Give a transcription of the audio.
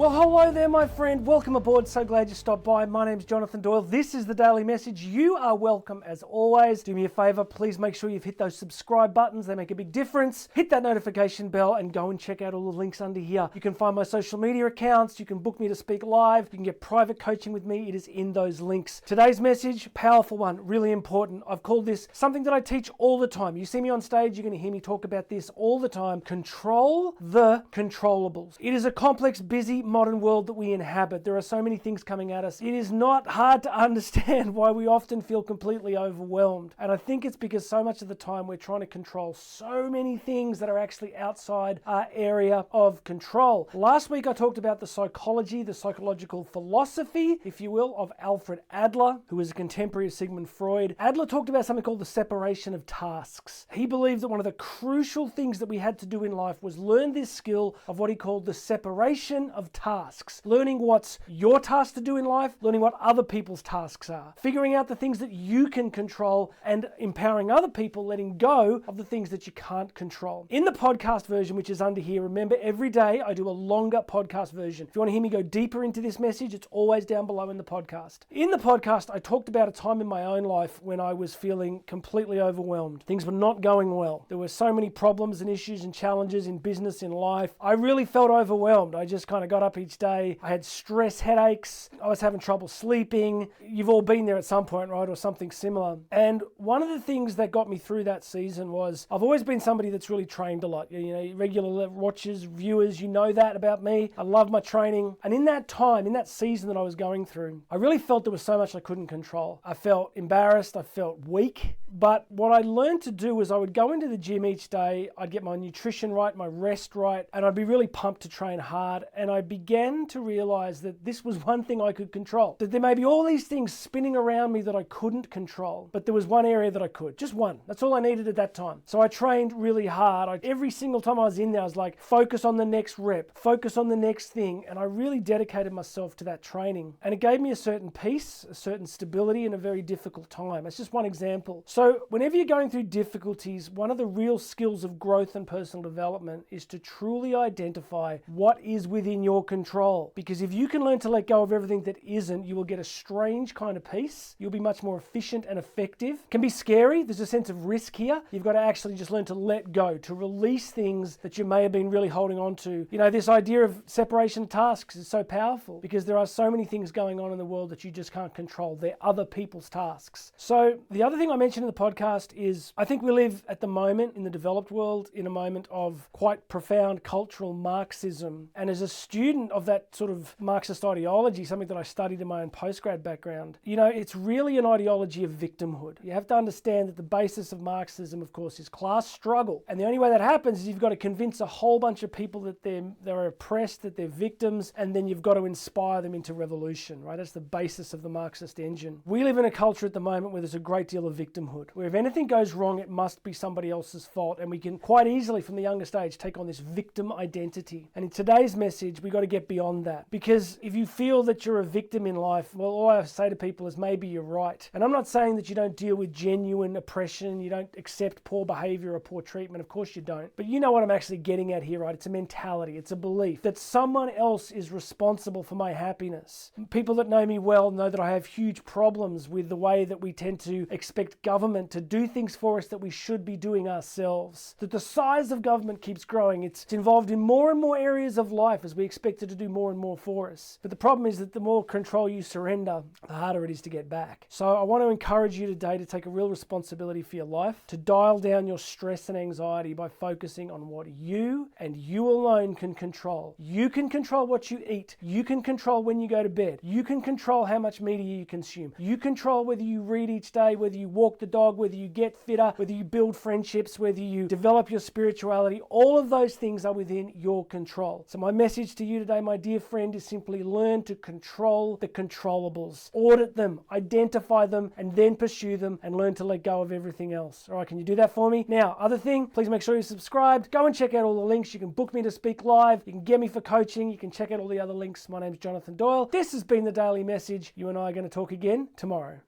Well, hello there, my friend. Welcome aboard. So glad you stopped by. My name's Jonathan Doyle. This is the Daily Message. You are welcome as always. Do me a favor. Please make sure you've hit those subscribe buttons. They make a big difference. Hit that notification bell and go and check out all the links under here. You can find my social media accounts. You can book me to speak live. You can get private coaching with me. It is in those links. Today's message, powerful one, really important. I've called this something that I teach all the time. You see me on stage, you're going to hear me talk about this all the time. Control the controllables. It is a complex, busy, modern world that we inhabit. There are so many things coming at us. It is not hard to understand why we often feel completely overwhelmed. And I think it's because so much of the time we're trying to control so many things that are actually outside our area of control. Last week I talked about the psychology, the psychological philosophy, if you will, of Alfred Adler, who was a contemporary of Sigmund Freud. Adler talked about something called the separation of tasks. He believed that one of the crucial things that we had to do in life was learn this skill of what he called the separation of tasks. Learning what's your task to do in life, learning what other people's tasks are, figuring out the things that you can control, and empowering other people, letting go of the things that you can't control. In the podcast version, which is under here, remember every day I do a longer podcast version. If you want to hear me go deeper into this message, it's always down below in the podcast. In the podcast, I talked about a time in my own life when I was feeling completely overwhelmed. Things were not going well. There were so many problems and issues and challenges in business, in life. I really felt overwhelmed. I just kind of got up each day. I had stress headaches. I was having trouble sleeping. You've all been there at some point, right? Or something similar. And one of the things that got me through that season was I've always been somebody that's really trained a lot. You know, regular watchers, viewers, you know that about me. I love my training. And in that time, in that season that I was going through, I really felt there was so much I couldn't control. I felt embarrassed. I felt weak. But what I learned to do was I would go into the gym each day. I'd get my nutrition right, my rest right, and I'd be really pumped to train hard. And I began to realize that this was one thing I could control. That there may be all these things spinning around me that I couldn't control, but there was one area that I could. Just one. That's all I needed at that time. So I trained really hard. Every single time I was in there, I was like, focus on the next rep, focus on the next thing. And I really dedicated myself to that training. And it gave me a certain peace, a certain stability in a very difficult time. That's just one example. So whenever you're going through difficulties, one of the real skills of growth and personal development is to truly identify what is within your control. Because if you can learn to let go of everything that isn't, you will get a strange kind of peace. You'll be much more efficient and effective. It can be scary. There's a sense of risk here. You've got to actually just learn to let go, to release things that you may have been really holding on to. You know, this idea of separation of tasks is so powerful because there are so many things going on in the world that you just can't control. They're other people's tasks. So the other thing I mentioned in the podcast is I think we live at the moment in the developed world in a moment of quite profound cultural Marxism. And as a student of that sort of Marxist ideology, something that I studied in my own postgrad background, you know, it's really an ideology of victimhood. You have to understand that the basis of Marxism, of course, is class struggle. And the only way that happens is you've got to convince a whole bunch of people that they're oppressed, that they're victims, and then you've got to inspire them into revolution, right? That's the basis of the Marxist engine. We live in a culture at the moment where there's a great deal of victimhood, where if anything goes wrong, it must be somebody else's fault. And we can quite easily, from the youngest age, take on this victim identity. And in today's message, we've got to get beyond that. Because if you feel that you're a victim in life, well, all I say to people is maybe you're right. And I'm not saying that you don't deal with genuine oppression, you don't accept poor behavior or poor treatment. Of course you don't. But you know what I'm actually getting at here, right? It's a mentality. It's a belief that someone else is responsible for my happiness. People that know me well know that I have huge problems with the way that we tend to expect government to do things for us that we should be doing ourselves. That the size of government keeps growing. It's involved in more and more areas of life as we expect it to do more and more for us. But the problem is that the more control you surrender, the harder it is to get back. So I want to encourage you today to take a real responsibility for your life, to dial down your stress and anxiety by focusing on what you and you alone can control. You can control what you eat. You can control when you go to bed. You can control how much media you consume. You control whether you read each day, whether you walk the dog, whether you get fitter, whether you build friendships, whether you develop your spirituality. All of those things are within your control. So my message to you today, my dear friend, is simply learn to control the controllables. Audit them, identify them, and then pursue them, and learn to let go of everything else. All right, can you do that for me? Now, other thing, please make sure you're subscribed. Go and check out all the links. You can book me to speak live. You can get me for coaching. You can check out all the other links. My name's Jonathan Doyle. This has been the Daily Message. You and I are going to talk again tomorrow.